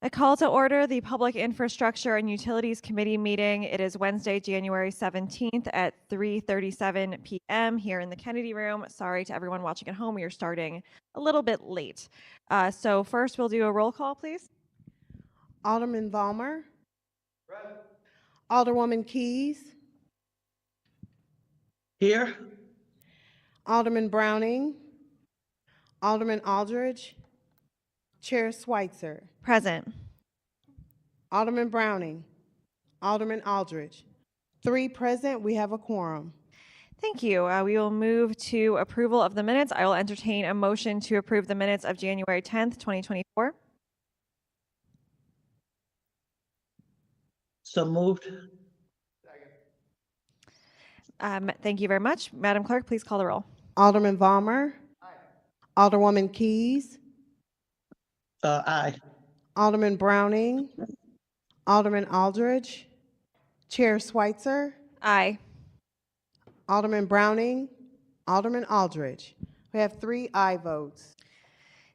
I call to order the Public Infrastructure and Utilities Committee meeting. It is Wednesday, January 17th at 3:37 p.m. here in the Kennedy Room. Sorry to everyone watching at home. We are starting a little bit late. So first we'll do a roll call, please. Alderman Vollmer. Present. Alderwoman Keys. Here. Alderman Browning. Alderman Aldridge. Chair Schweitzer. Present. Alderman Browning. Alderman Aldridge. 3 present. We have a quorum. Thank you. We will move to approval of the minutes. I will entertain a motion to approve the minutes of January 10th, 2024. So moved. Thank you very much. Madam Clerk, please call the roll. Alderman Vollmer. Aye. Alderwoman Keys. Aye. Alderman Browning. Alderman Aldridge. Chair Schweitzer. Aye. Alderman Browning. Alderman Aldridge. We have 3 aye votes.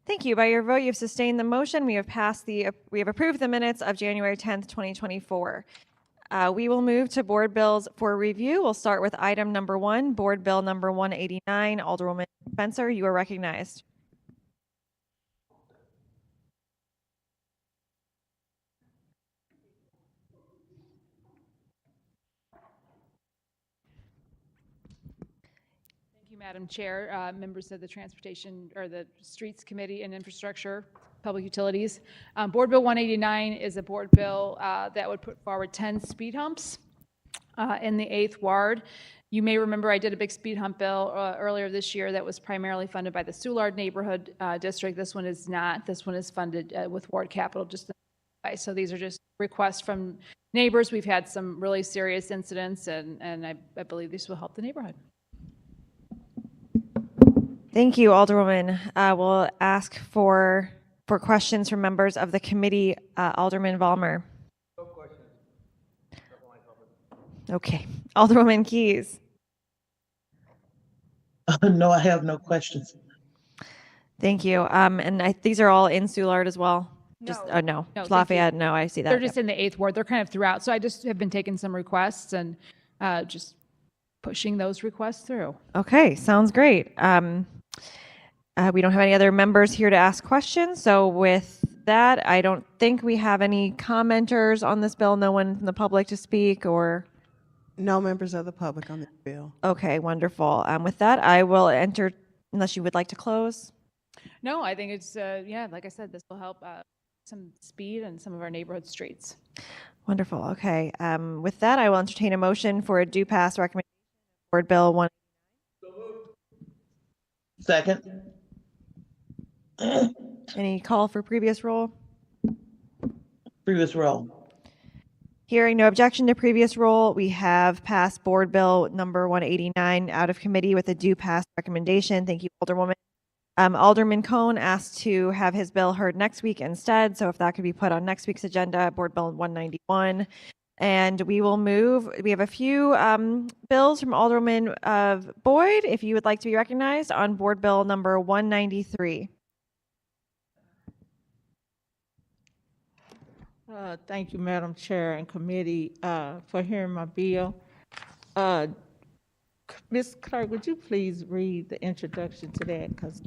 Thank you. By your vote, you've sustained the motion. We have approved the minutes of January 10th, 2024. We will move to board bills for review. We'll start with item number 1, board bill number 189. Alderwoman Spencer, you are recognized. Madam Chair, members of the Transportation or the Streets Committee and Infrastructure, Public Utilities. Board Bill 189 is a board bill that would put forward 10 speed humps in the 8th Ward. You may remember I did a big speed hump bill earlier this year that was primarily funded by the Soulard Neighborhood District. This one is not. This one is funded with Ward Capital. So these are just requests from neighbors. We've had some really serious incidents, and I believe this will help the neighborhood. Thank you, Alderwoman. We'll ask for questions from members of the committee. Alderman Vollmer. No questions. Okay. Alderwoman Keys. No, I have no questions. Thank you. And these are all in Soulard as well? No. Lafayette, no, I see that. They're just in the 8th Ward. They're kind of throughout. So I just have been taking some requests and just pushing those requests through. Okay, sounds great. We don't have any other members here to ask questions. So with that, I don't think we have any commenters on this bill. No one from the public to speak or? No members of the public on this bill. Okay, wonderful. With that, I will enter, unless you would like to close. No, I think it's, like I said, this will help some speed in some of our neighborhood streets. Wonderful. Okay. With that, I will entertain a motion for a due pass recommendation of Board Bill 1. Second. Any call for previous roll? Previous roll. Hearing no objection to previous roll, we have passed Board Bill number 189 out of committee with a due pass recommendation. Thank you, Alderwoman. Alderman Cohn asked to have his bill heard next week instead, so if that could be put on next week's agenda, Board Bill 191. And we will move. We have a few bills from Alderman Boyd, if you would like to be recognized, on Board Bill number 193. Thank you, Madam Chair and committee, for hearing my bill. Ms. Clerk, would you please read the introduction to that? Because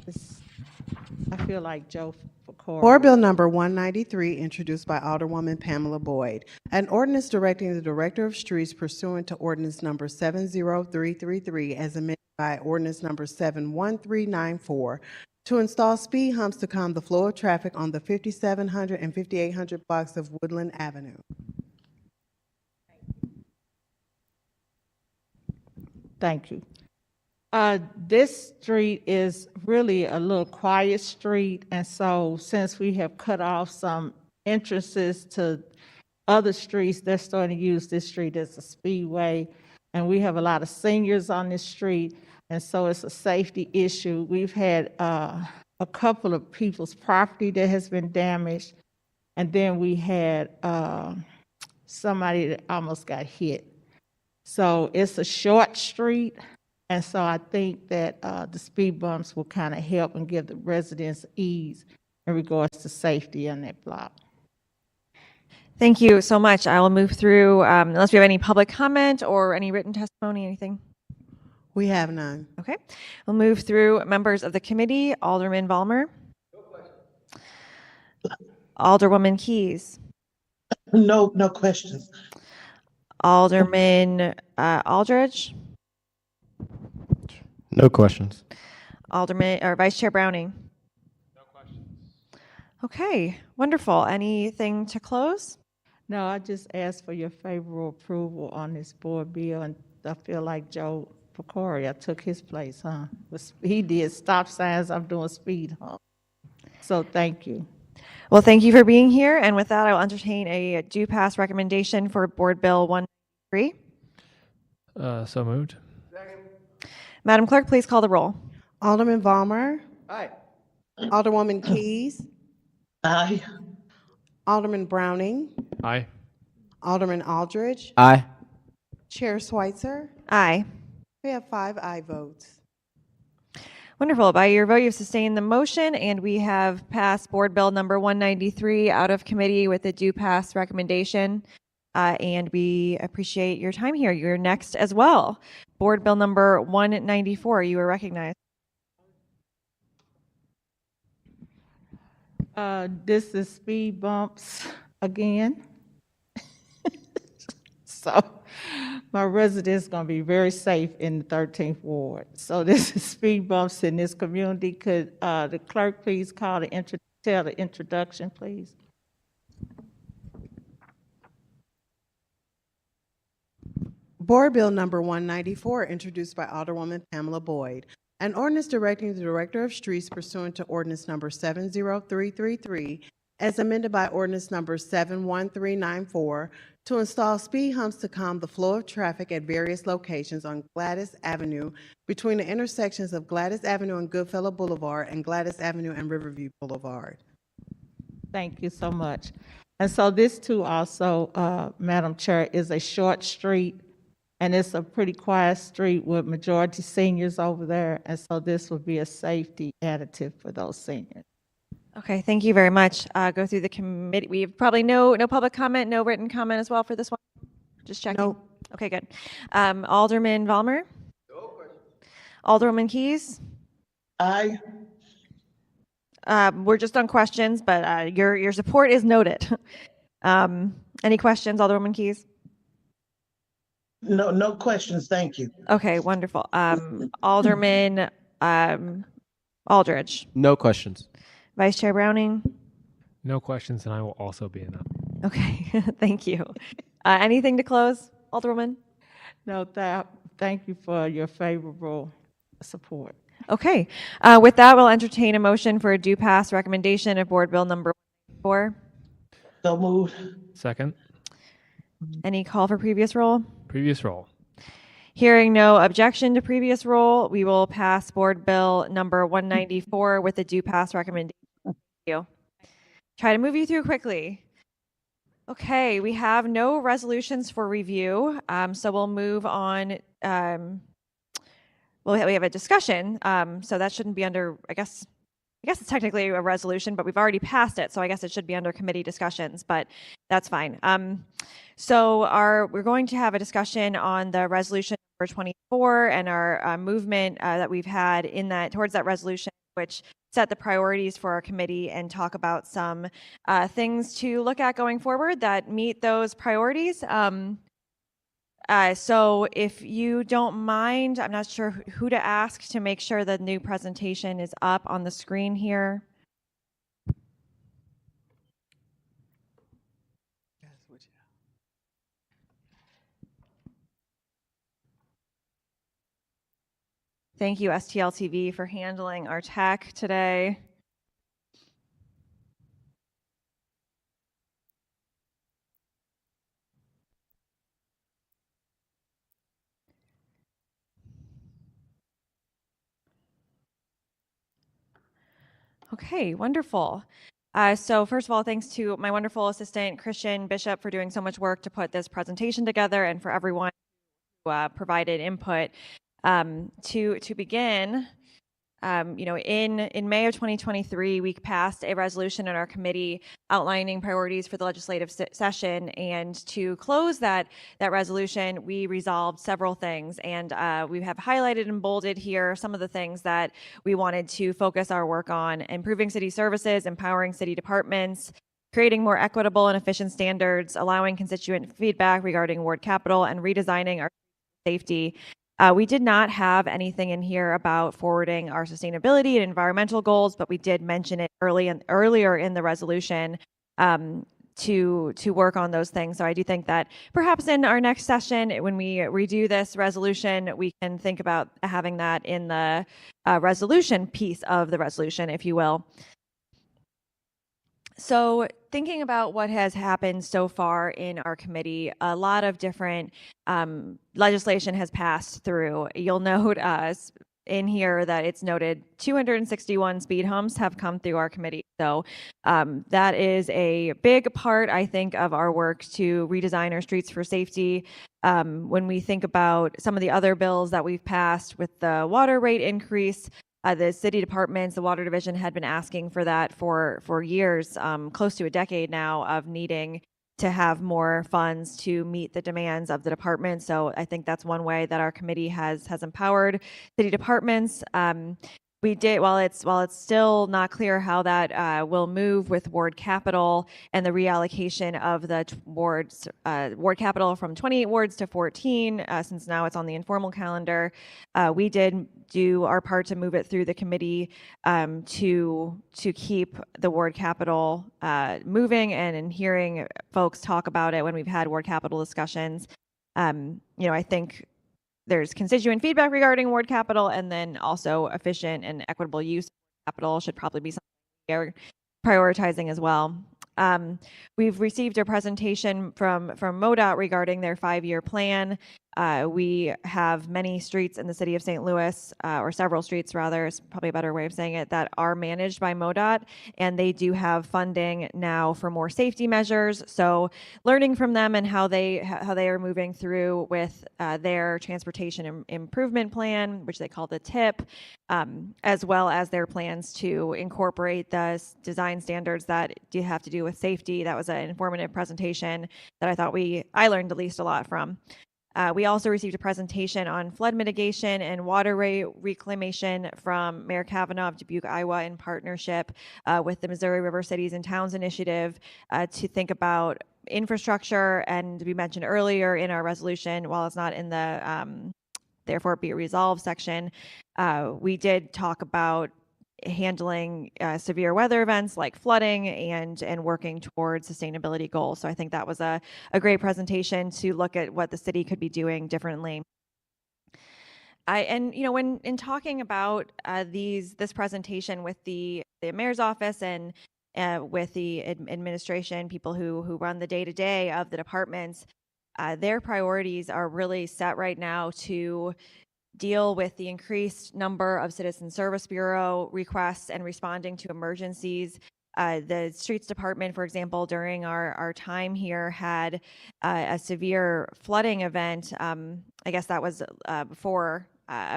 I feel like Joe Fakor. Board Bill number 193, introduced by Alderwoman Pamela Boyd. An ordinance directing the Director of Streets pursuant to ordinance number 70333 as amended by ordinance number 71394 to install speed humps to calm the flow of traffic on the 5700 and 5800 blocks of Woodland Avenue. Thank you. This street is really a little quiet street, and so since we have cut off some entrances to other streets, they're starting to use this street as a speedway, and we have a lot of seniors on this street, and so it's a safety issue. We've had a couple of people's property that has been damaged, and then we had somebody that almost got hit. So it's a short street, and so I think that the speed bumps will kind of help and give the residents ease in regards to safety on that block. Thank you so much. I will move through, unless we have any public comment or any written testimony, anything. We have none. Okay. We'll move through members of the committee. Alderman Valmer. Alderwoman Keys. No, no questions. Alderman Aldridge. No questions. Alderman or Vice Chair Browning. No questions. Okay, wonderful. Anything to close? No, I just asked for your favorable approval on this board bill, and I feel like Joe Pecoria took his place, huh? He did stop signs, I'm doing speed hump. So thank you. Well, thank you for being here. And with that, I will entertain a do pass recommendation for Board Bill 193. So moved. Madam Clerk, please call the roll. Alderman Valmer. Aye. Alderwoman Keys. Aye. Alderman Browning. Aye. Alderman Aldridge. Aye. Chair Schweitzer. Aye. We have 5 aye votes. Wonderful. By your vote, you've sustained the motion, and we have passed Board Bill number 193 out of committee with a do pass recommendation. And we appreciate your time here. You're next as well. Board Bill number 194, you are recognized. This is speed bumps again. So my residents going to be very safe in the 13th ward. So this is speed bumps in this community. Could the clerk please tell the introduction, please? Board Bill number 194, introduced by Alderwoman Pamela Boyd. An ordinance directing the Director of Streets pursuant to ordinance number 70333, as amended by ordinance number 71394, to install speed humps to calm the flow of traffic at various locations on Gladys Avenue between the intersections of Gladys Avenue and Goodfellow Boulevard and Gladys Avenue and Riverview Boulevard. Thank you so much. And so this too also, Madam Chair, is a short street, and it's a pretty quiet street with majority seniors over there. And so this would be a safety additive for those seniors. Okay, thank you very much. Go through the committee. We have probably no public comment, no written comment as well for this one. Just checking. Nope. Okay, good. Alderman Valmer. No questions. Alderwoman Keys. Aye. We're just on questions, but your support is noted. Any questions, Alderwoman Keys? No questions. Thank you. Okay, wonderful. Alderman Aldridge. No questions. Vice Chair Browning. No questions, and I will also be in that. Okay, thank you. Anything to close, Alderwoman? No, thank you for your favorable support. Okay, with that, we'll entertain a motion for a do pass recommendation of Board Bill number 4. So moved. Second, Any call for previous roll? previous roll. Hearing no objection to previous roll, we will pass Board Bill number 194 with a do pass recommendation. Thank you. Try to move you through quickly. Okay, we have no resolutions for review, so we'll move on. We have a discussion, so that shouldn't be under, I guess it's technically a resolution, but we've already passed it, so I guess it should be under committee discussions, but that's fine. So we're going to have a discussion on the resolution number 24 and our movement that we've had in that towards that resolution, which set the priorities for our committee and talk about some things to look at going forward that meet those priorities. So if you don't mind, I'm not sure who to ask to make sure the new presentation is up on the screen here. Thank you, STL TV, for handling our tech today. Okay, wonderful. So first of all, thanks to my wonderful assistant, Christian Bishop, for doing so much work to put this presentation together and for everyone who provided input. To begin, In May of 2023, we passed a resolution in our committee outlining priorities for the legislative session. And to close that resolution, we resolved several things. And we have highlighted and bolded here some of the things that we wanted to focus our work on: improving city services, empowering city departments, creating more equitable and efficient standards, allowing constituent feedback regarding ward capital, and redesigning our safety. We did not have anything in here about forwarding our sustainability and environmental goals, but we did mention it earlier in the resolution to work on those things. So I do think that perhaps in our next session, when we redo this resolution, we can think about having that in the resolution piece of the resolution, if you will. So thinking about what has happened so far in our committee, a lot of different legislation has passed through. You'll note in here that it's noted 261 speed humps have come through our committee. So that is a big part, I think, of our work to redesign our streets for safety. When we think about some of the other bills that we've passed with the water rate increase, the city departments, the water division had been asking for that for years, close to a decade now, of needing to have more funds to meet the demands of the department. So I think that's one way that our committee has empowered city departments. We did, while it's still not clear how that will move with ward capital and the reallocation of the ward capital from 28 wards to 14, since now it's on the informal calendar. We did do our part to move it through the committee to keep the ward capital moving, and in hearing folks talk about it when we've had ward capital discussions. I think there's constituent feedback regarding ward capital, and then also efficient and equitable use of capital should probably be something we're prioritizing as well. We've received a presentation from MoDOT regarding their 5-year plan. We have many streets in the city of St. Louis, or several streets rather, is probably a better way of saying it, that are managed by MoDOT, and they do have funding now for more safety measures. So learning from them and how they are moving through with their transportation improvement plan, which they call the TIP, as well as their plans to incorporate the design standards that do have to do with safety. That was an informative presentation that I thought I learned at least a lot from. We also received a presentation on flood mitigation and water reclamation from Mayor Kavanaugh of Dubuque, Iowa, in partnership with the Missouri River Cities and Towns Initiative to think about infrastructure. And we mentioned earlier in our resolution, while it's not in the therefore be it resolved section, we did talk about handling severe weather events like flooding and working towards sustainability goals. So I think that was a great presentation to look at what the city could be doing differently. When in talking about this presentation with the mayor's office and with the administration, people who run the day-to-day of the departments, their priorities are really set right now to deal with the increased number of Citizen Service Bureau requests and responding to emergencies. The streets department, for example, during our time here had a severe flooding event. I guess that was before,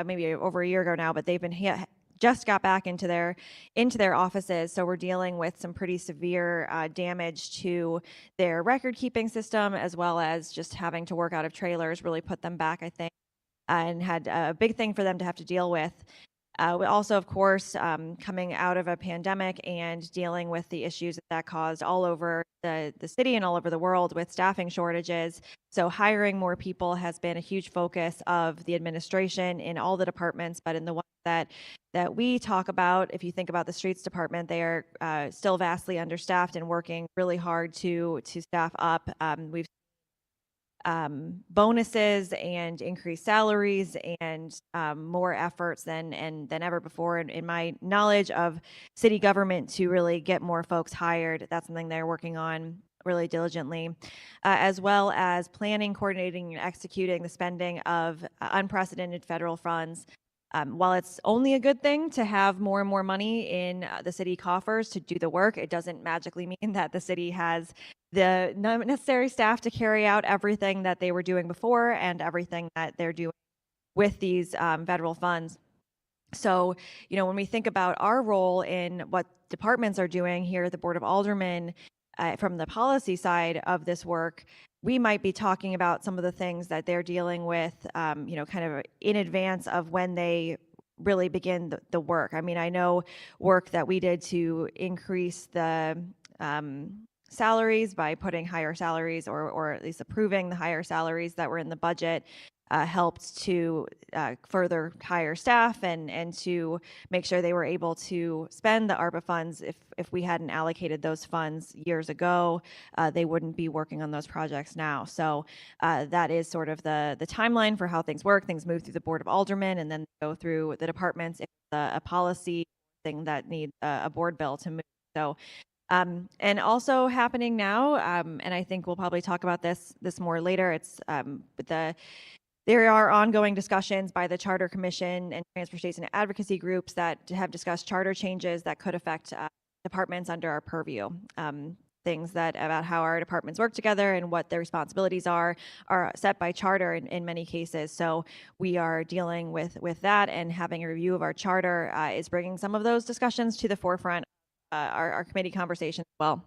maybe over a year ago now, but they've been just got back into their offices. So we're dealing with some pretty severe damage to their record keeping system, as well as just having to work out of trailers, really put them back, I think, and had a big thing for them to have to deal with. We also, of course, coming out of a pandemic and dealing with the issues that caused all over the city and all over the world with staffing shortages. So hiring more people has been a huge focus of the administration in all the departments, but in the ones that we talk about, if you think about the streets department, they are still vastly understaffed and working really hard to staff up. We've bonuses and increased salaries and more efforts than ever before. In my knowledge of city government, to really get more folks hired, that's something they're working on really diligently, as well as planning, coordinating, and executing the spending of unprecedented federal funds. While it's only a good thing to have more and more money in the city coffers to do the work, it doesn't magically mean that the city has the necessary staff to carry out everything that they were doing before and everything that they're doing with these federal funds. So, when we think about our role in what departments are doing here at the Board of Aldermen, from the policy side of this work, we might be talking about some of the things that they're dealing with, kind of in advance of when they really begin the work. I mean, I know work that we did to increase the salaries by putting higher salaries or at least approving the higher salaries that were in the budget helped to further hire staff and to make sure they were able to spend the ARPA funds. If we hadn't allocated those funds years ago, they wouldn't be working on those projects now. So that is sort of the timeline for how things work. Things move through the Board of Aldermen and then go through the departments if it's a policy thing that needs a board bill to move. So and also happening now, and I think we'll probably talk about this more later. It's there are ongoing discussions by the Charter Commission and transportation advocacy groups that have discussed charter changes that could affect departments under our purview. Things that about how our departments work together and what their responsibilities are set by charter in many cases. So we are dealing with that, and having a review of our charter is bringing some of those discussions to the forefront. Our committee conversation as well.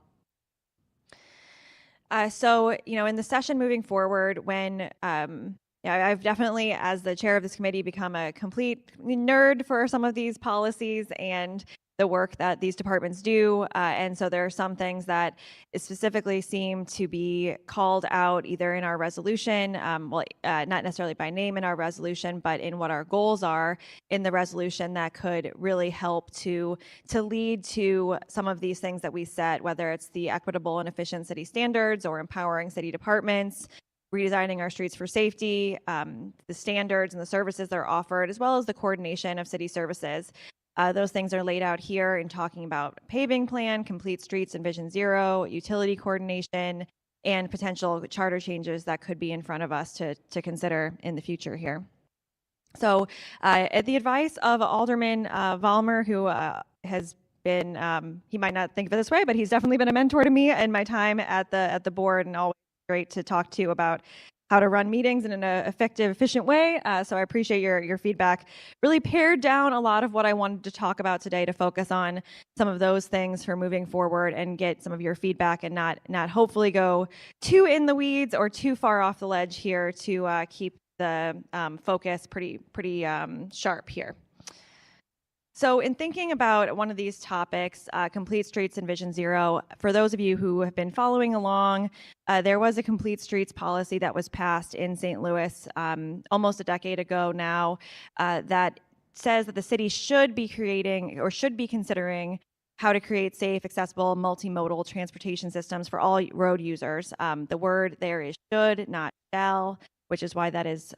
So, in the session moving forward, when I've definitely, as the chair of this committee, become a complete nerd for some of these policies and the work that these departments do. And so there are some things that specifically seem to be called out either in our resolution, not necessarily by name in our resolution, but in what our goals are in the resolution that could really help to lead to some of these things that we set, whether it's the equitable and efficient city standards or empowering city departments, redesigning our streets for safety, the standards and the services that are offered, as well as the coordination of city services. Those things are laid out here in talking about paving plan, complete streets and Vision Zero, utility coordination, and potential charter changes that could be in front of us to consider in the future here. So at the advice of Alderman Vollmer, who has been, he might not think of it this way, but he's definitely been a mentor to me in my time at the board, and always great to talk to about how to run meetings in an effective, efficient way. So I appreciate your feedback. Really pared down a lot of what I wanted to talk about today to focus on some of those things for moving forward and get some of your feedback and not hopefully go too in the weeds or too far off the ledge here to keep the focus pretty sharp here. So in thinking about one of these topics, Complete Streets and Vision Zero, for those of you who have been following along, there was a Complete Streets policy that was passed in St. Louis almost a decade ago now that says that the city should be creating or should be considering how to create safe, accessible, multimodal transportation systems for all road users. The word there is should, not shall, which is why that is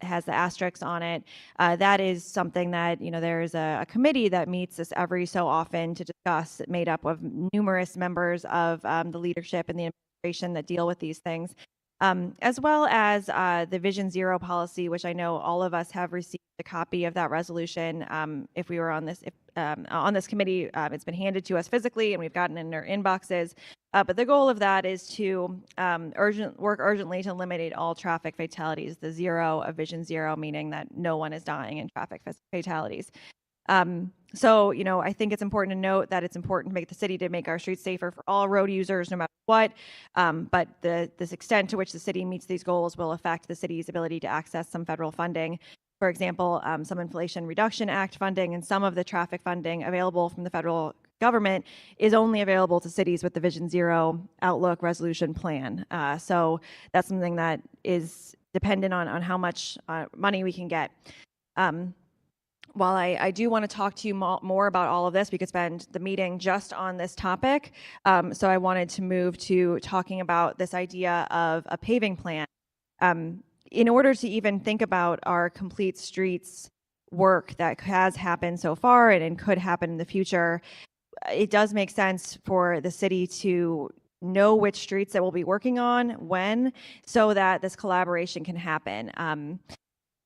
has the asterisks on it. That is something that, there is a committee that meets this every so often to discuss, made up of numerous members of the leadership and the administration that deal with these things, as well as the Vision Zero policy, which I know all of us have received a copy of that resolution. If we were on this committee, it's been handed to us physically and we've gotten it in our inboxes. But the goal of that is to work urgently to eliminate all traffic fatalities, the zero of Vision Zero, meaning that no one is dying in traffic fatalities. So, I think it's important to note that it's important to make the city to make our streets safer for all road users, no matter what. But this extent to which the city meets these goals will affect the city's ability to access some federal funding. For example, some Inflation Reduction Act funding and some of the traffic funding available from the federal government is only available to cities with the Vision Zero Outlook Resolution Plan. So that's something that is dependent on how much money we can get. While I do want to talk to you more about all of this, we could spend the meeting just on this topic. So I wanted to move to talking about this idea of a paving plan. In order to even think about our Complete Streets work that has happened so far and could happen in the future, it does make sense for the city to know which streets that we'll be working on when, so that this collaboration can happen.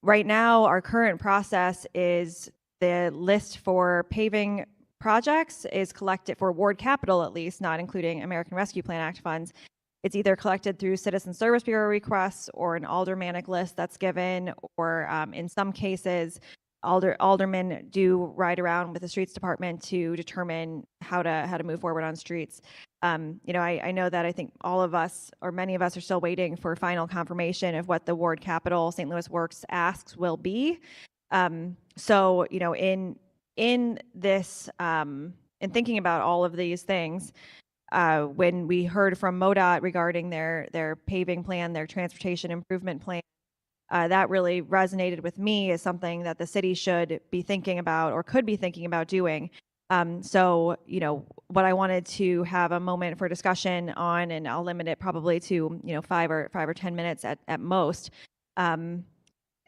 Right now, our current process is the list for paving projects is collected for Ward Capital, at least, not including American Rescue Plan Act funds. It's either collected through Citizen Service Bureau requests or an aldermanic list that's given, or in some cases, aldermen do ride around with the streets department to determine how to move forward on streets. I know that I think all of us or many of us are still waiting for final confirmation of what the ward capital St. Louis Works asks will be. So, in this, in thinking about all of these things, when we heard from MoDOT regarding their paving plan, their transportation improvement plan, that really resonated with me as something that the city should be thinking about or could be thinking about doing. So, what I wanted to have a moment for discussion on, and I'll limit it probably to, 5 or 10 minutes at most,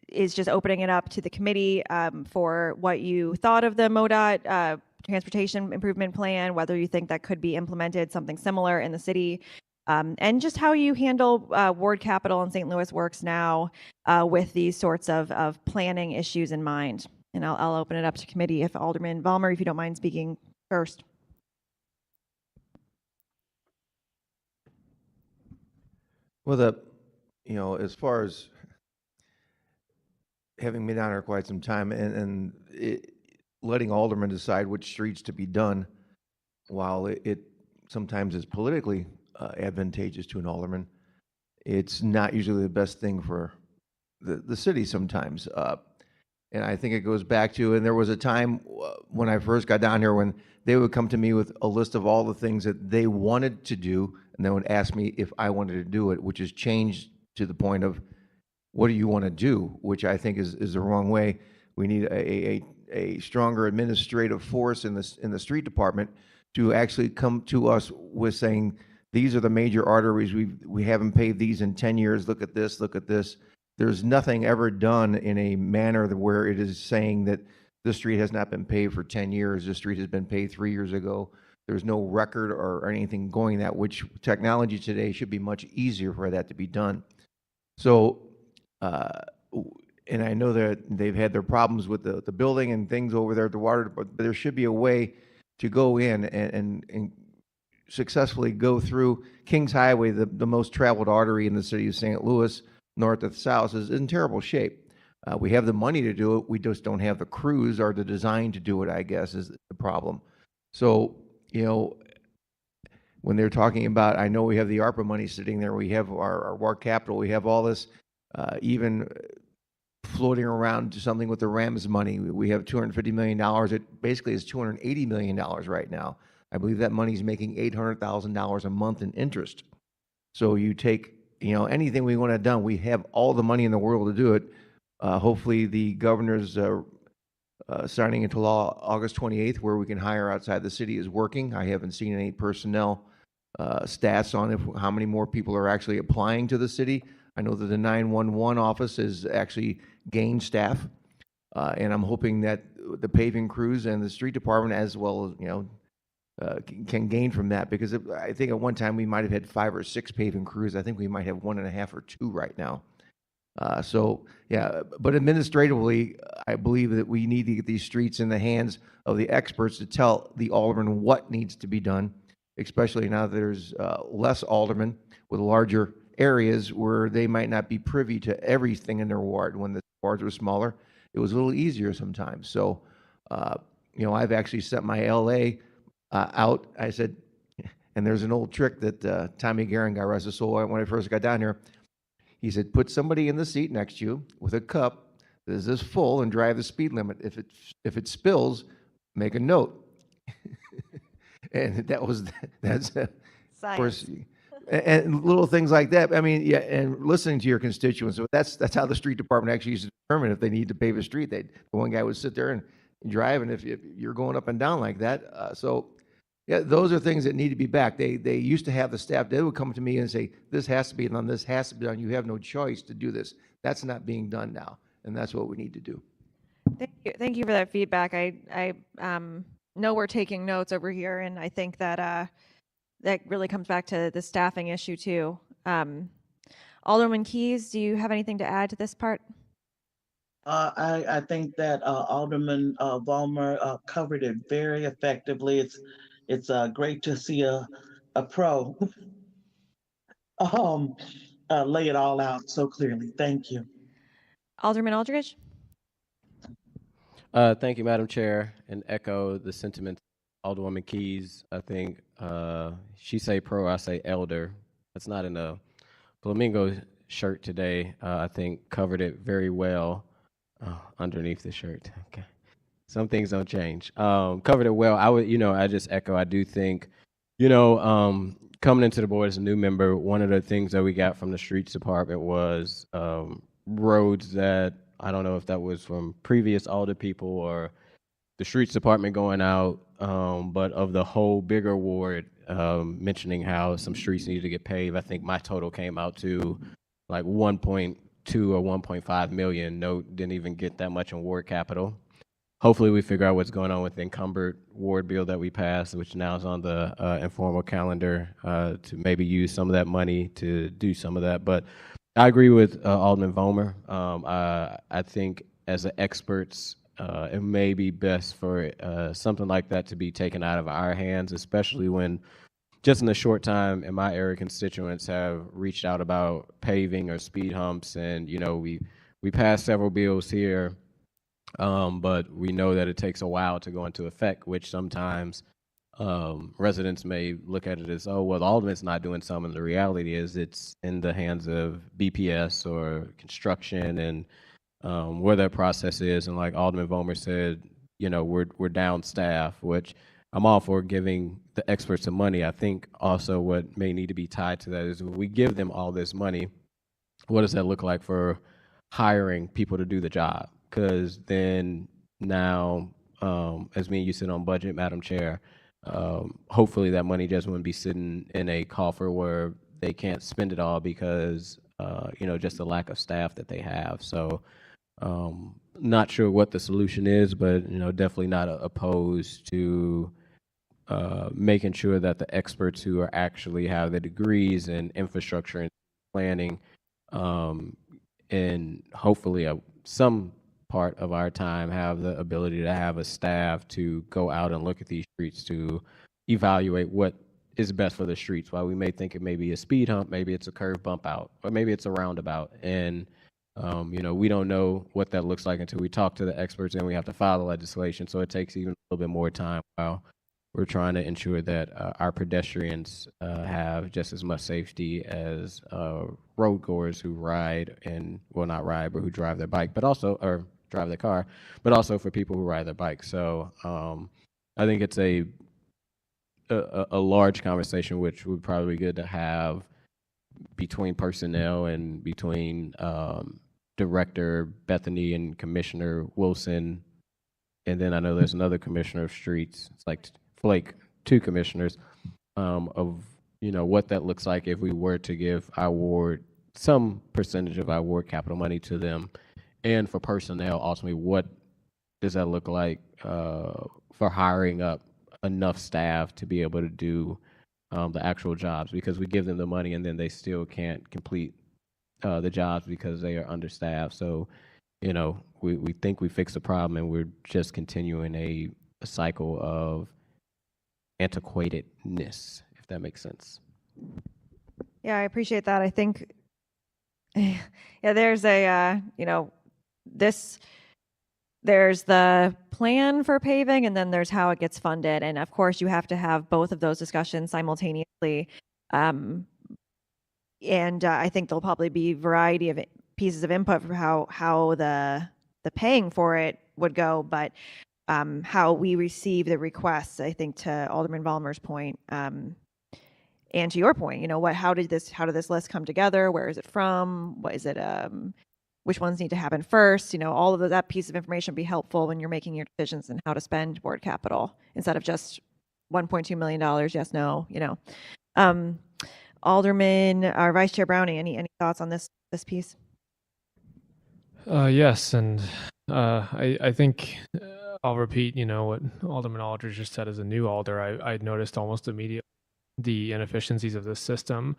is just opening it up to the committee for what you thought of the MoDOT transportation improvement plan, whether you think that could be implemented something similar in the city, and just how you handle ward capital and St. Louis Works now with these sorts of planning issues in mind. And I'll open it up to committee if Alderman Vollmer, if you don't mind speaking first. Well, as far as having been down here quite some time and letting aldermen decide which streets to be done, while it sometimes is politically advantageous to an alderman, it's not usually the best thing for the city sometimes. And I think it goes back to, and there was a time when I first got down here when they would come to me with a list of all the things that they wanted to do, and they would ask me if I wanted to do it, which has changed to the point of, what do you want to do? Which I think is the wrong way. We need a stronger administrative force in the street department to actually come to us with saying, these are the major arteries. We haven't paved these in 10 years. Look at this, look at this. There's nothing ever done in a manner where it is saying that this street has not been paved for 10 years. This street has been paved 3 years ago. There's no record or anything going that, which technology today should be much easier for that to be done. So, and I know that they've had their problems with the building and things over there at the water, but there should be a way to go in and successfully go through Kings Highway, the most traveled artery in the city of St. Louis, north to south, is in terrible shape. We have the money to do it. We just don't have the crews or the design to do it, I guess, is the problem. So, when they're talking about, I know we have the ARPA money sitting there. We have our ward capital. We have all this, even floating around to something with the RAMS money. We have $250 million. It basically is $280 million right now. I believe that money is making $800,000 a month in interest. So you take, anything we want to done, we have all the money in the world to do it. Hopefully the governor's signing into law August 28th, where we can hire outside the city, is working. I haven't seen any personnel stats on how many more people are actually applying to the city. I know that the 911 office has actually gained staff, and I'm hoping that the paving crews and the street department, as well as, can gain from that, because I think at one time we might have had 5 or 6 paving crews. I think we might have 1.5 or 2 right now. So yeah, but administratively, I believe that we need to get these streets in the hands of the experts to tell the aldermen what needs to be done, especially now that there's less aldermen with larger areas where they might not be privy to everything in their ward. When the wards were smaller, it was a little easier sometimes. So, I've actually sent my LA out. I said, and there's an old trick that Tommy Guerin, God rest his soul, when I first got down here, he said, put somebody in the seat next to you with a cup that is this full and drive the speed limit. If it spills, make a note. And that's of course, and little things like that. I mean, yeah, and listening to your constituents. So that's how the street department actually used to determine if they need to pave a street. The one guy would sit there and drive, and if you're going up and down like that, so yeah, those are things that need to be back. They used to have the staff. They would come to me and say, "This has to be done. This has to be done. You have no choice to do this." That's not being done now, and that's what we need to do. Thank you for that feedback. I know we're taking notes over here, and I think that that really comes back to the staffing issue too. Alderman Keys, do you have anything to add to this part? I think that Alderman Vollmer covered it very effectively. It's great to see a pro lay it all out so clearly. Thank you. Alderman Aldridge? Thank you, Madam Chair, and echo the sentiments of Alderwoman Keys. I think she say pro, I say elder. That's not in a flamingo shirt today. I think covered it very well underneath the shirt. Okay, some things don't change. Covered it well. I just echo. I do think, coming into the board as a new member, one of the things that we got from the streets department was roads that I don't know if that was from previous Alder people or the streets department going out, but of the whole bigger ward, mentioning how some streets needed to get paved. I think my total came out to like 1.2 or 1.5 million. No, didn't even get that much in ward capital. Hopefully we figure out what's going on with the encumbered ward bill that we passed, which now is on the informal calendar, to maybe use some of that money to do some of that. But I agree with Alderman Vollmer. I think as the experts, it may be best for something like that to be taken out of our hands, especially when just in a short time in my area, constituents have reached out about paving or speed humps. And, we passed several bills here, but we know that it takes a while to go into effect, which sometimes residents may look at it as, oh, well, the alderman's not doing something. The reality is it's in the hands of BPS or construction and where that process is. And like Alderman Vollmer said, we're down staff, which I'm all for giving the experts some money. I think also what may need to be tied to that is if we give them all this money, what does that look like for hiring people to do the job? Because then now, as me and you sit on budget, Madam Chair, hopefully that money just wouldn't be sitting in a coffer where they can't spend it all because, just the lack of staff that they have. So not sure what the solution is, but, definitely not opposed to making sure that the experts who are actually have the degrees in infrastructure and planning, and hopefully some part of our time have the ability to have a staff to go out and look at these streets to evaluate what is best for the streets. While we may think it may be a speed hump, maybe it's a curve bump out, or maybe it's a roundabout. And, we don't know what that looks like until we talk to the experts and we have to file the legislation. So it takes even a little bit more time while we're trying to ensure that our pedestrians have just as much safety as road goers who ride and, well, not ride, but who drive their bike, but also, or drive their car, but also for people who ride their bike. So I think it's a large conversation, which would probably be good to have between personnel and between Director Bethany and Commissioner Wilson. And then I know there's another commissioner of streets. It's like Flake, two commissioners, of, what that looks like if we were to give our ward some percentage of our ward capital money to them. And for personnel, ultimately, what does that look like for hiring up enough staff to be able to do the actual jobs? Because we give them the money and then they still can't complete the jobs because they are understaffed. So, we think we fixed the problem and we're just continuing a cycle of antiquatedness, if that makes sense. Yeah, I appreciate that. I think, there's there's the plan for paving and then there's how it gets funded. And of course you have to have both of those discussions simultaneously. And I think there'll probably be a variety of pieces of input for how the paying for it would go, but how we receive the requests, I think, to Alderman Vollmer's point, and to your point, how did this list come together? Where is it from? What is it? Which ones need to happen first? All of that piece of information would be helpful when you're making your decisions on how to spend board capital instead of just $1.2 million. Yes, no. Alderman or Vice Chair Browning, any thoughts on this piece? Yes, and I think I'll repeat, what Alderman Aldridge just said. As a new alder, I noticed almost immediately the inefficiencies of the system.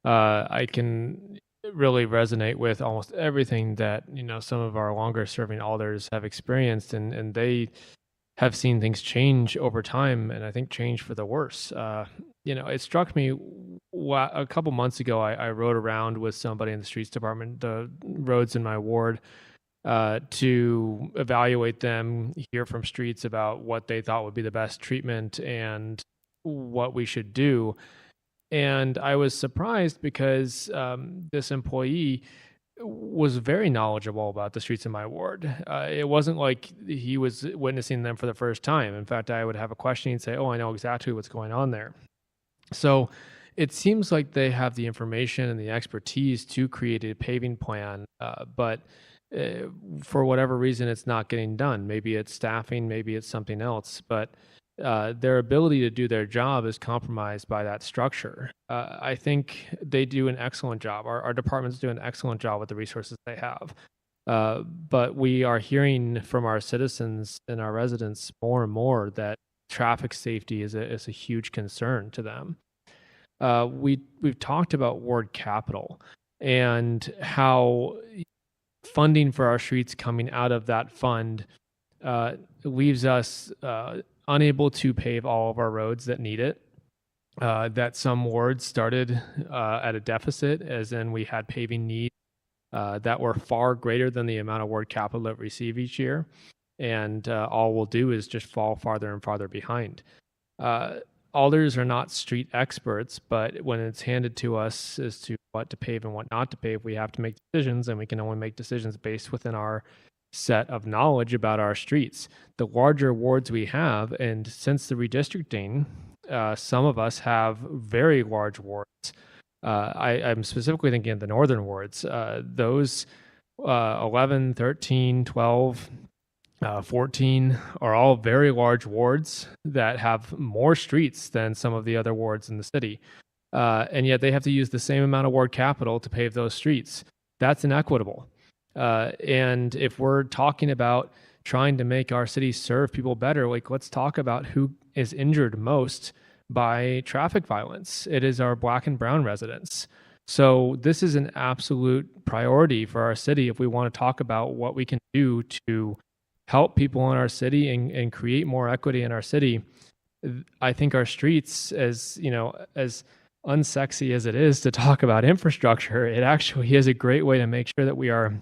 I can really resonate with almost everything that some of our longer serving alders have experienced, and they have seen things change over time, and I think change for the worse. It struck me a couple months ago, I rode around with somebody in the streets department, the roads in my ward, to evaluate them, hear from streets about what they thought would be the best treatment and what we should do. And I was surprised because this employee was very knowledgeable about the streets in my ward. It wasn't like he was witnessing them for the first time. In fact, I would have a question and say, "Oh, I know exactly what's going on there." So it seems like they have the information and the expertise to create a paving plan, but for whatever reason, it's not getting done. Maybe it's staffing, maybe it's something else, but their ability to do their job is compromised by that structure. I think they do an excellent job. Our departments do an excellent job with the resources they have. But we are hearing from our citizens and our residents more and more that traffic safety is a huge concern to them. We've talked about ward capital and how funding for our streets coming out of that fund leaves us unable to pave all of our roads that need it. That some wards started at a deficit, as in we had paving needs that were far greater than the amount of ward capital that we receive each year. And all we'll do is just fall farther and farther behind. Alders are not street experts, but when it's handed to us as to what to pave and what not to pave, we have to make decisions, and we can only make decisions based within our set of knowledge about our streets. The larger wards we have, and since the redistricting, some of us have very large wards. I'm specifically thinking of the northern wards. Those 11, 13, 12, 14 are all very large wards that have more streets than some of the other wards in the city. And yet they have to use the same amount of ward capital to pave those streets. That's inequitable. And if we're talking about trying to make our city serve people better, like let's talk about who is injured most by traffic violence. It is our Black and brown residents. So this is an absolute priority for our city if we want to talk about what we can do to help people in our city and create more equity in our city. I think our streets, as you know, as unsexy as it is to talk about infrastructure, it actually is a great way to make sure that we are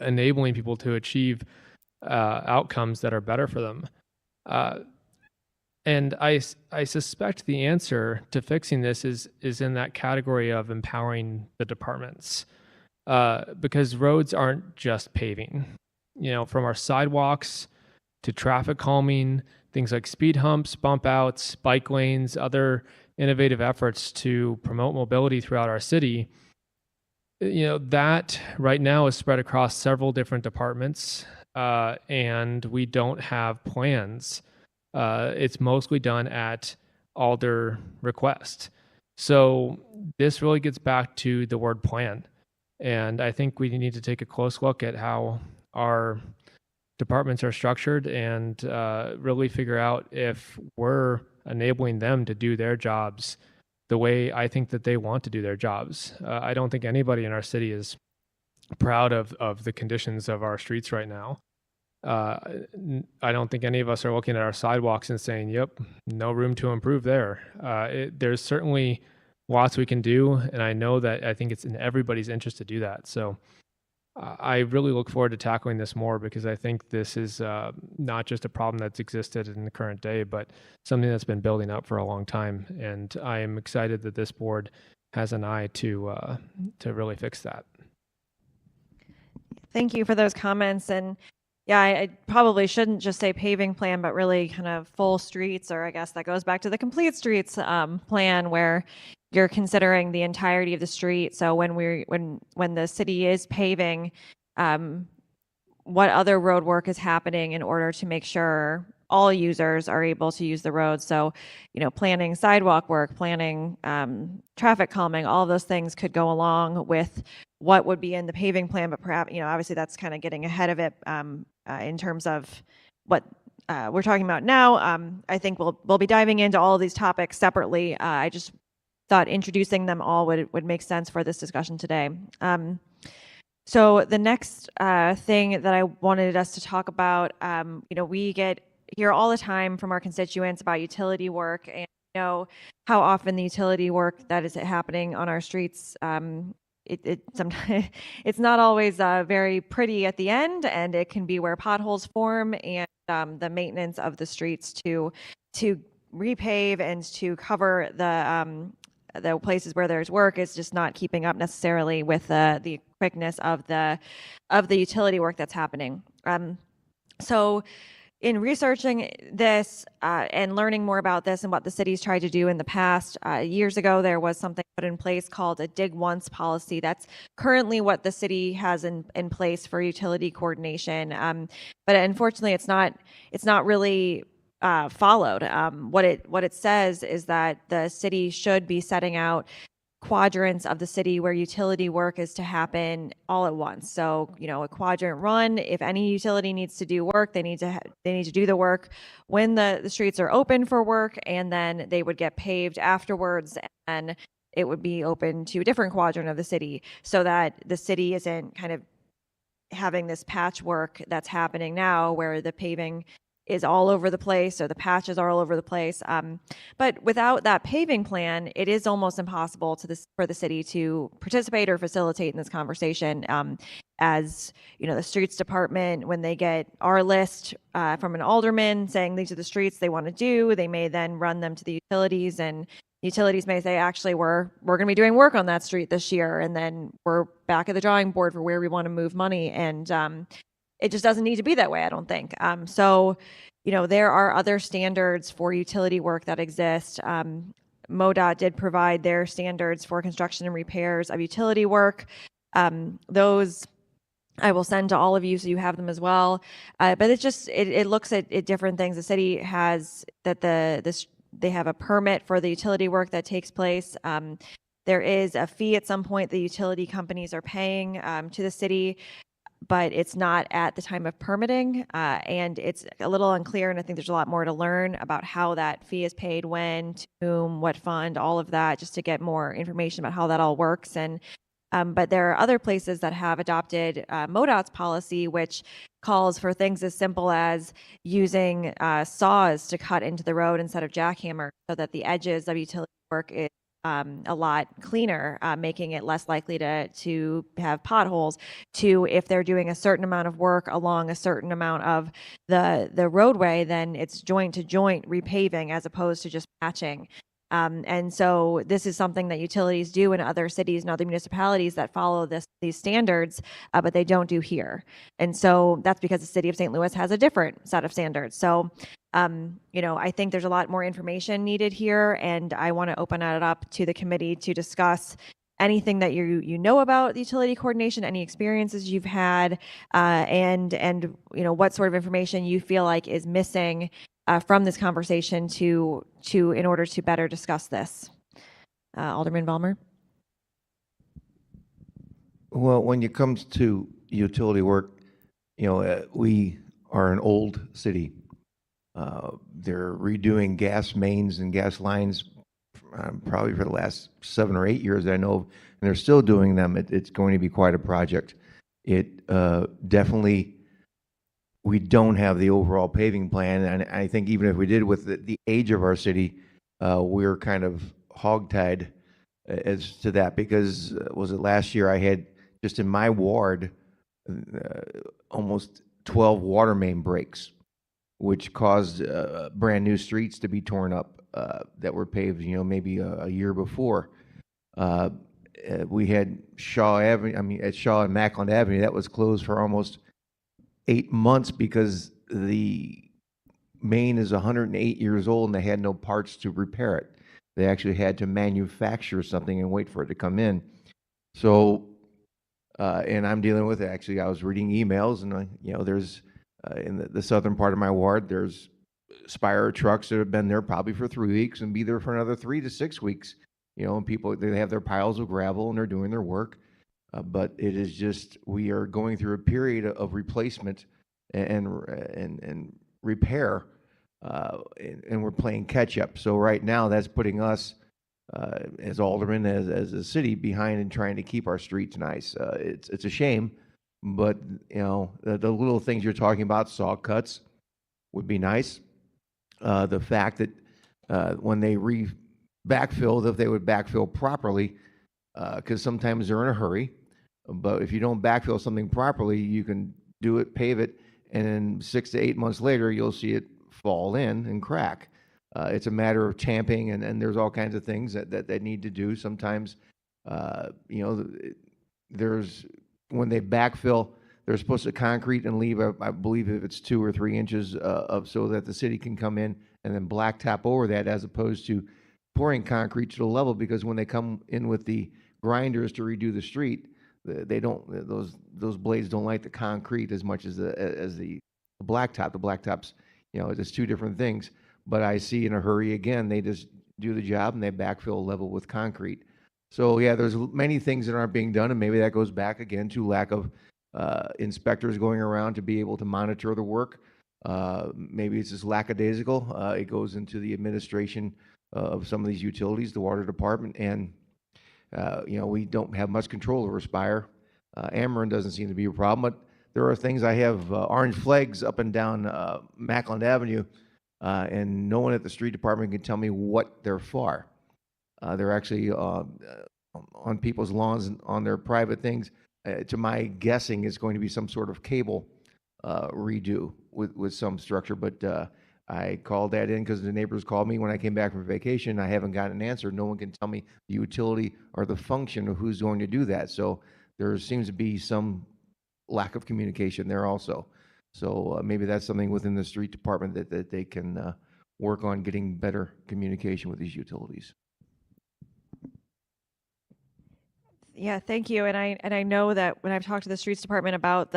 enabling people to achieve outcomes that are better for them. And I suspect the answer to fixing this is in that category of empowering the departments, because roads aren't just paving. You know, from our sidewalks to traffic calming, things like speed humps, bump outs, bike lanes, other innovative efforts to promote mobility throughout our city. You know, that right now is spread across several different departments, and we don't have plans. It's mostly done at Alder request. So this really gets back to the word plan. And I think we need to take a close look at how our departments are structured and really figure out if we're enabling them to do their jobs the way I think that they want to do their jobs. I don't think anybody in our city is proud of the conditions of our streets right now. I don't think any of us are looking at our sidewalks and saying, yep, no room to improve there. There's certainly lots we can do, and I think it's in everybody's interest to do that. So I really look forward to tackling this more, because I think this is not just a problem that's existed in the current day, but something that's been building up for a long time. And I am excited that this board has an eye to really fix that. Thank you for those comments. And yeah, I probably shouldn't just say paving plan, but really kind of full streets, or I guess that goes back to the complete streets plan, where you're considering the entirety of the street. So when the city is paving, what other road work is happening in order to make sure all users are able to use the road. So, you know, planning sidewalk work, planning traffic calming, all of those things could go along with what would be in the paving plan. But perhaps, you know, obviously that's kind of getting ahead of it in terms of what we're talking about now. I think we'll be diving into all of these topics separately. I just thought introducing them all would make sense for this discussion today. So the next thing that I wanted us to talk about, you know, we hear all the time from our constituents about utility work, and you know how often the utility work that is happening on our streets it sometimes it's not always very pretty at the end, and it can be where potholes form, and the maintenance of the streets to repave and to cover the places where there's work is just not keeping up necessarily with the quickness of the utility work that's happening. So in researching this and learning more about this and what the city's tried to do in the past, years ago, there was something put in place called a dig once policy. That's currently what the city has in place for utility coordination. But unfortunately, it's not really followed. What it says is that the city should be setting out quadrants of the city where utility work is to happen all at once. So, a quadrant run, if any utility needs to do work, they need to do the work when the streets are open for work, and then they would get paved afterwards, and it would be open to a different quadrant of the city, so that the city isn't kind of having this patchwork that's happening now where the paving is all over the place, or the patches are all over the place. But without that paving plan, it is almost impossible for the city to participate or facilitate in this conversation. As the streets department, when they get our list from an alderman saying these are the streets they want to do, they may then run them to the utilities, and utilities may say, actually, we're going to be doing work on that street this year, and then we're back at the drawing board for where we want to move money. And it just doesn't need to be that way, I don't think. So, there are other standards for utility work that exist. MoDOT did provide their standards for construction and repairs of utility work. Those I will send to all of you so you have them as well. But it looks at different things. The city has that they have a permit for the utility work that takes place. There is a fee at some point the utility companies are paying to the city, but it's not at the time of permitting, and it's a little unclear, and I think there's a lot more to learn about how that fee is paid, when, to whom, what fund, all of that, just to get more information about how that all works. And but there are other places that have adopted MoDOT's policy, which calls for things as simple as using saws to cut into the road instead of jackhammer, so that the edges of utility work is a lot cleaner, making it less likely to have potholes, to if they're doing a certain amount of work along a certain amount of the roadway, then it's joint to joint repaving as opposed to just patching. And so this is something that utilities do in other cities and other municipalities that follow these standards, but they don't do here. And so that's because the city of St. Louis has a different set of standards. So I think there's a lot more information needed here, and I want to open it up to the committee to discuss anything that you know about the utility coordination, any experiences you've had, and what sort of information you feel like is missing from this conversation to in order to better discuss this. Alderman Vollmer. Well, when it comes to utility work, we are an old city. They're redoing gas mains and gas lines probably for the last 7 or 8 years, I know, and they're still doing them. It's going to be quite a project. It definitely, we don't have the overall paving plan, and I think even if we did, with the age of our city, we're kind of hogtied as to that, because was it last year I had, just in my ward, almost 12 water main breaks, which caused brand new streets to be torn up that were paved, maybe a year before. We had Shaw Avenue, at Shaw and Mackland Avenue, that was closed for almost 8 months because the main is 108 years old and they had no parts to repair it. They actually had to manufacture something and wait for it to come in. So, and I'm dealing with it. Actually, I was reading emails, and there's in the southern part of my ward, there's Spire trucks that have been there probably for 3 weeks and be there for another 3 to 6 weeks. And people, they have their piles of gravel and they're doing their work. But it is just, we are going through a period of replacement and repair, and we're playing catch up. So right now, that's putting us as aldermen, as a city, behind in trying to keep our streets nice. It's a shame, but the little things you're talking about, saw cuts, would be nice. The fact that when they backfill, if they would backfill properly, because sometimes they're in a hurry. But if you don't backfill something properly, you can do it, pave it, and then 6 to 8 months later, you'll see it fall in and crack. It's a matter of champing, and there's all kinds of things that need to do. Sometimes, there's when they backfill, they're supposed to concrete and leave, I believe, if it's 2 or 3 inches of so that the city can come in and then blacktop over that, as opposed to pouring concrete to the level. Because when they come in with the grinders to redo the street, they don't those blades don't like the concrete as much as the blacktop. The blacktop's, it's 2 different things. But I see in a hurry again, they just do the job and they backfill level with concrete. So yeah, there's many things that aren't being done, and maybe that goes back again to lack of inspectors going around to be able to monitor the work. Maybe it's just lackadaisical. It goes into the administration of some of these utilities, the water department, and we don't have much control over Spire. Ameren doesn't seem to be a problem, but there are things. I have orange flags up and down Mackland Avenue, and no one at the street department can tell me what they're for. They're actually on people's lawns and on their private things. To my guessing, it's going to be some sort of cable redo with some structure, but I called that in because the neighbors called me when I came back from vacation. I haven't gotten an answer. No one can tell me the utility or the function of who's going to do that. So there seems to be some lack of communication there also. So maybe that's something within the street department that they can work on, getting better communication with these utilities. Yeah, thank you. And I know that when I've talked to the streets department about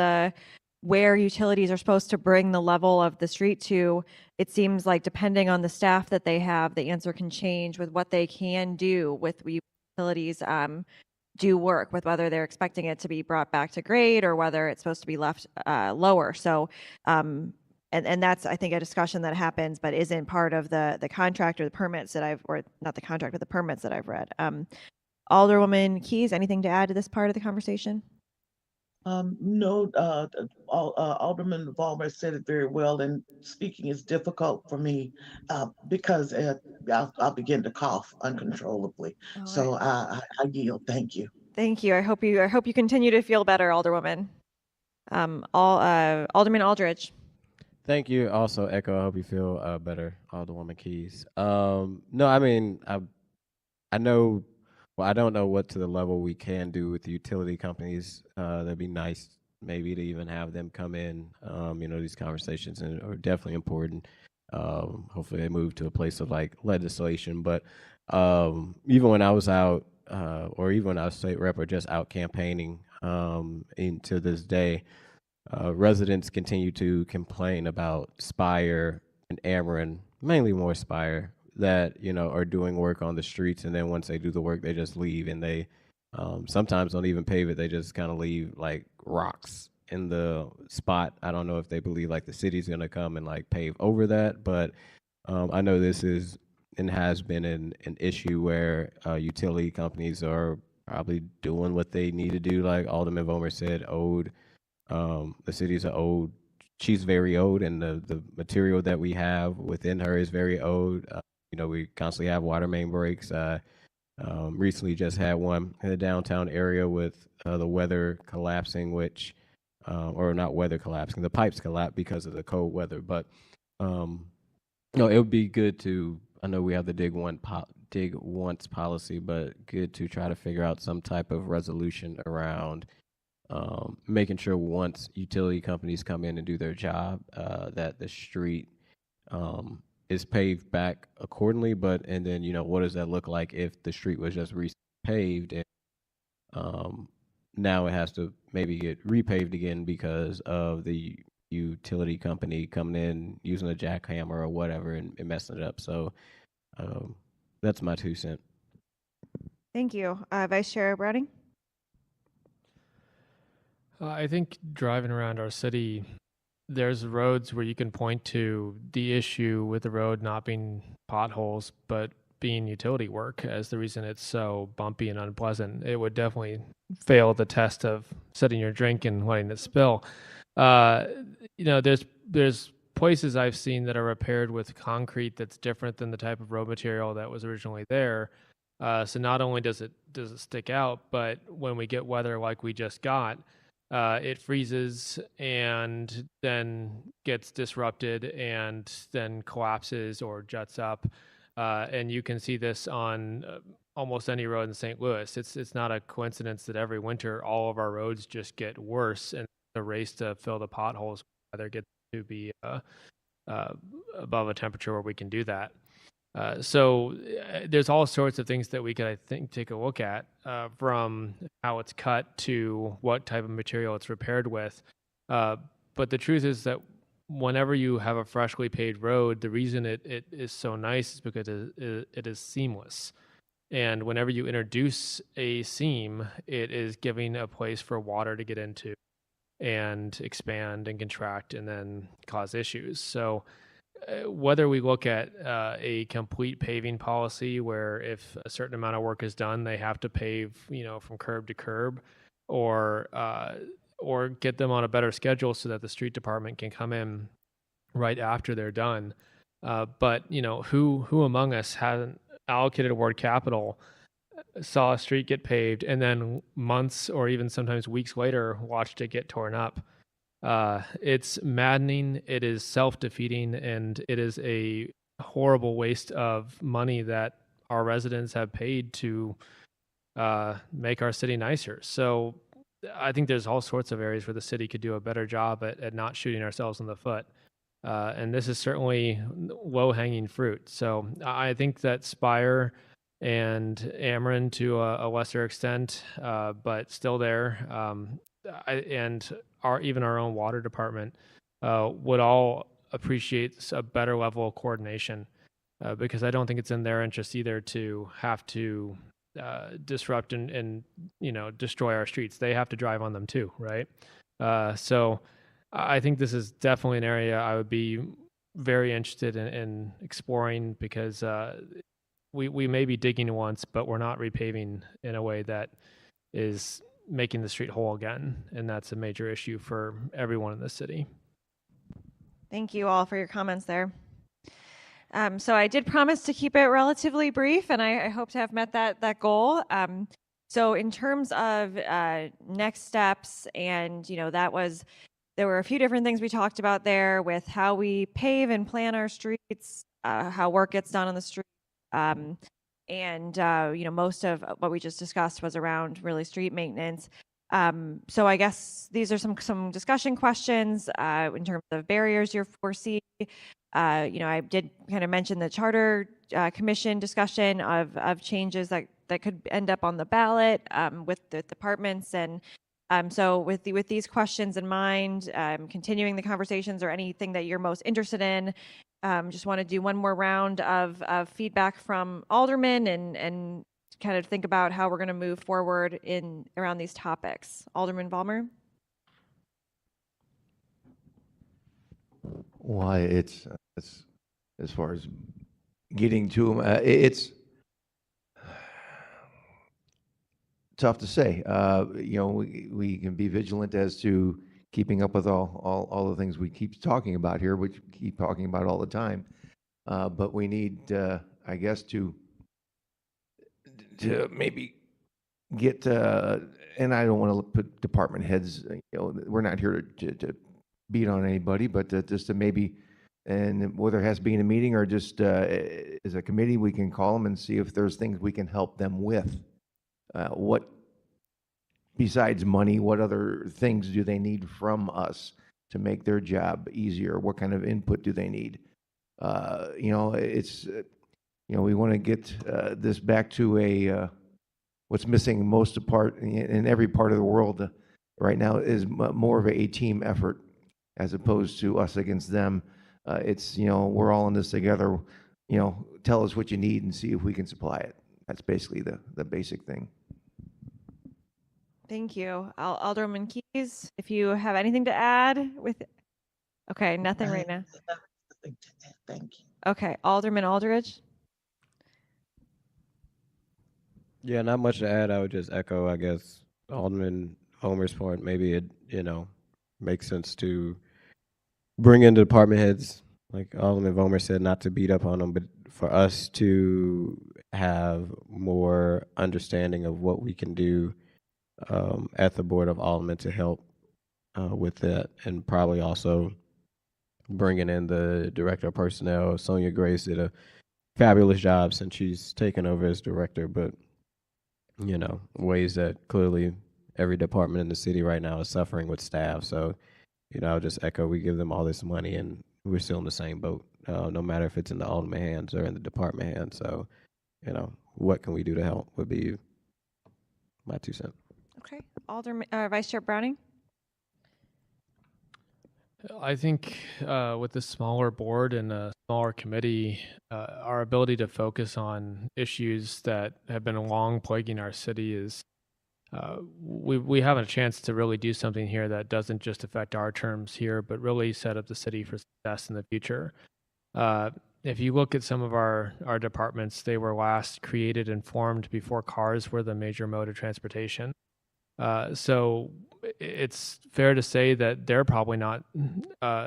where utilities are supposed to bring the level of the street to, it seems like depending on the staff that they have, the answer can change with what they can do with utilities do work, with whether they're expecting it to be brought back to grade or whether it's supposed to be left lower. So and that's, I think, a discussion that happens but isn't part of the contract or the permits that or not the contract, but the permits that I've read. Alderwoman Keys, anything to add to this part of the conversation? No, Alderman Vollmer said it very well, and speaking is difficult for me because I'll begin to cough uncontrollably. All So right. I yield. Thank you. Thank you. I hope you continue to feel better, Alderwoman. Alderman Aldridge. Thank you. Also, Echo, I hope you feel better, Alderwoman Keys. No, I mean, I know. Well, I don't know what to the level we can do with the utility companies. That'd be nice, maybe, to even have them come in. These conversations are definitely important. Hopefully, they move to a place of like legislation. But even when I was out, or even when I was state rep or just out campaigning, into this day, residents continue to complain about Spire and Ameren, mainly more Spire, that are doing work on the streets, and then once they do the work, they just leave, and they sometimes don't even pave it. They just kind of leave like rocks in the spot. I don't know if they believe like the city's gonna come and like pave over that, but I know this is and has been an issue where utility companies are probably doing what they need to do. Like Alderman Vollmer said, owed. The city's are owed. She's very owed, and the material that we have within her is very owed. We constantly have water main breaks. Recently just had one in the downtown area with the weather collapsing, or not weather collapsing, the pipes collapsed because of the cold weather. But it would be good to, I know we have the dig once policy, but good to try to figure out some type of resolution around making sure once utility companies come in and do their job, that the street is paved back accordingly. And then what does that look like if the street was just paved and now it has to maybe get repaved again because of the utility company coming in using a jackhammer or whatever and messing it up. So that's my 2 cents. Thank you. Vice Chair Browning? I think driving around our city, there's roads where you can point to the issue with the road not being potholes, but being utility work as the reason it's so bumpy and unpleasant. It would definitely fail the test of setting your drink and letting it spill. There's places I've seen that are repaired with concrete that's different than the type of road material that was originally there. So not only does it stick out, but when we get weather like we just got, it freezes and then gets disrupted and then collapses or juts up. And you can see this on almost any road in St. Louis. It's not a coincidence that every winter all of our roads just get worse, and the race to fill the potholes either gets to be above a temperature where we can do that. So there's all sorts of things that we could, I think, take a look at, from how it's cut to what type of material it's repaired with. But the truth is that whenever you have a freshly paved road, the reason it is so nice is because it is seamless. And whenever you introduce a seam, it is giving a place for water to get into and expand and contract and then cause issues. So whether we look at a complete paving policy where if a certain amount of work is done, they have to pave, from curb to curb, or get them on a better schedule so that the street department can come in right after they're done. But who among us hasn't allocated ward capital, saw a street get paved, and then months or even sometimes weeks later watched it get torn up? It's maddening, it is self-defeating, and it is a horrible waste of money that our residents have paid to make our city nicer. So I think there's all sorts of areas where the city could do a better job at not shooting ourselves in the foot. And this is certainly low-hanging fruit. So I think that Spire and Ameren to a lesser extent, but still there, and even our own water department would all appreciate a better level of coordination, because I don't think it's in their interest either to have to disrupt and destroy our streets. They have to drive on them too, right? So I think this is definitely an area I would be very interested in exploring, because we may be digging once, but we're not repaving in a way that is making the street whole again, and that's a major issue for everyone in the city. Thank you all for your comments there. So I did promise to keep it relatively brief, and I hope to have met that goal. So in terms of next steps, and there were a few different things we talked about there with how we pave and plan our streets, how work gets done on the street. And most of what we just discussed was around really street maintenance. So I guess these are some discussion questions in terms of barriers you foresee. I did kind of mention the charter commission discussion of changes that could end up on the ballot with the departments. And so with these questions in mind, continuing the conversations or anything that you're most interested in, just want to do one more round of feedback from aldermen and kind of think about how we're going to move forward around these topics. Alderman Vollmer. Why it's as far as getting to them, it's tough to say. We can be vigilant as to keeping up with all the things we keep talking about here, which we keep talking about all the time. But we need, I guess, to maybe get, and I don't want to put department heads, we're not here to beat on anybody, but just to maybe, and whether it has to be in a meeting or just as a committee, we can call them and see if there's things we can help them with. What, besides money, what other things do they need from us to make their job easier? What kind of input do they need? It's, we want to get this back to what's missing most part in every part of the world right now is more of a team effort as opposed to us against them. It's, we're all in this together, tell us what you need and see if we can supply it. That's basically the basic thing. Thank you. Alderman Keys, if you have anything to add okay, nothing right now. Thank you. Okay, Alderman Aldridge. Yeah, not much to add. I would just echo, I guess, Alderman Homer's point. Maybe it, makes sense to bring in the department heads like Alderman Vollmer said, not to beat up on them, but for us to have more understanding of what we can do at the Board of Aldermen to help with that, and probably also bringing in the Director of Personnel. Sonia Grace did a fabulous job since she's taken over as director, but you know, ways that clearly every department in the city right now is suffering with staff. So, you know, I'll just echo, we give them all this money and we're still in the same boat, no matter if it's in the alderman hands or in the department hands. So, you know, what can we do to help would be my 2 cents. Okay. Alderman, Vice Chair Browning? I think with the smaller board and a smaller committee, our ability to focus on issues that have been long plaguing our city is we have a chance to really do something here that doesn't just affect our terms here, but really set up the city for success in the future. If you look at some of our departments, they were last created and formed before cars were the major mode of transportation. So it's fair to say that they're probably not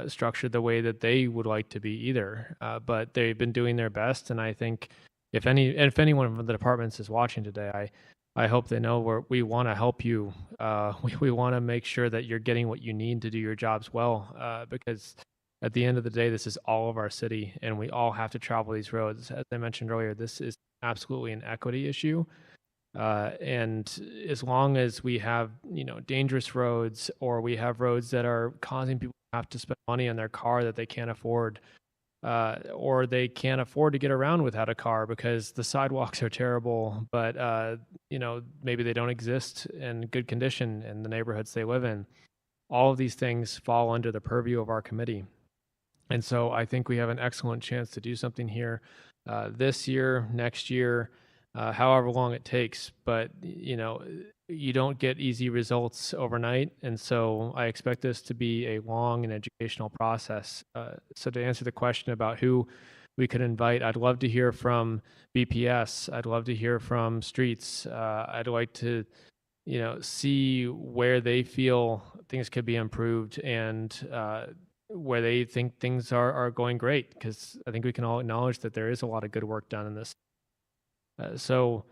structured the way that they would like to be either. But they've been doing their best, and I think if anyone from the departments is watching today, I hope they know we want to help you. We want to make sure that you're getting what you need to do your jobs well, because at the end of the day, this is all of our city, and we all have to travel these roads. As I mentioned earlier, this is absolutely an equity issue. And as long as we have, dangerous roads, or we have roads that are causing people to have to spend money on their car that they can't afford, or they can't afford to get around without a car because the sidewalks are terrible, but, maybe they don't exist in good condition in the neighborhoods they live in. All of these things fall under the purview of our committee. And so I think we have an excellent chance to do something here this year, next year, however long it takes. But, you don't get easy results overnight. And so I expect this to be a long and educational process. So to answer the question about who we could invite, I'd love to hear from BPS. I'd love to hear from Streets. I'd like to, see where they feel things could be improved, and where they think things are going great, because I think we can all acknowledge that there is a lot of good work done in this. So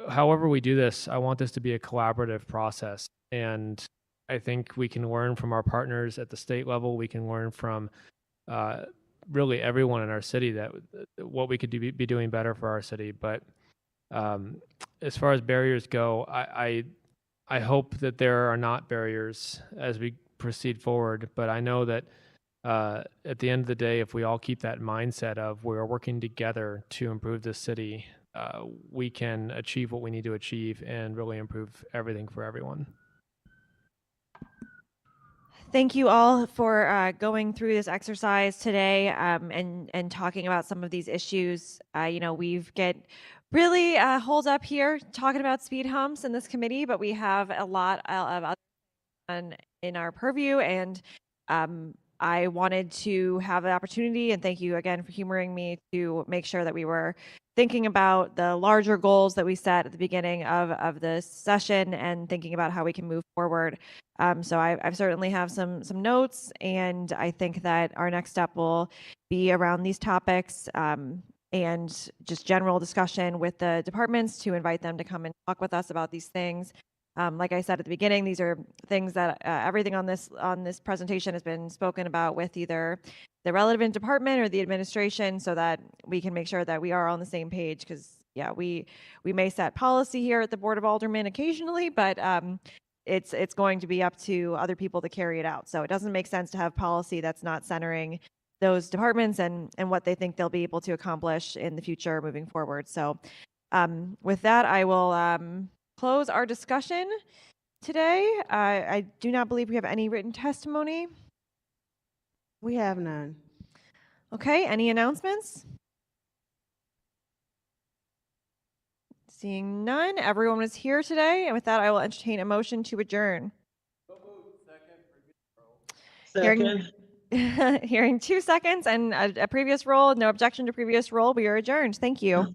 however we do this, I want this to be a collaborative process. And I think we can learn from our partners at the state level. We can learn from really everyone in our city that what we could be doing better for our city. But as far as barriers go, I hope that there are not barriers as we proceed forward. But I know that at the end of the day, if we all keep that mindset of we're working together to improve this city, we can achieve what we need to achieve and really improve everything for everyone. Thank you all for going through this exercise today, and talking about some of these issues. We've get really holed up here talking about speed humps in this committee, but we have a lot of other in our purview, and I wanted to have the opportunity, and thank you again for humoring me, to make sure that we were thinking about the larger goals that we set at the beginning of this session, and thinking about how we can move forward. So I certainly have some notes, and I think that our next step will be around these topics, and just general discussion with the departments to invite them to come and talk with us about these things. Like I said at the beginning, these are things that everything on this presentation has been spoken about with either the relevant department or the administration, so that we can make sure that we are on the same page. Because we may set policy here at the Board of Aldermen occasionally, but it's going to be up to other people to carry it out. So it doesn't make sense to have policy that's not centering those departments and what they think they'll be able to accomplish in the future moving forward. So with that, I will close our discussion today. I do not believe we have any written testimony. We have none. Okay, any announcements? Seeing none, everyone was here today, and with that, I will entertain a motion to adjourn. Second. Hearing 2 seconds and a previous roll, no objection to previous roll, we are adjourned. Thank you.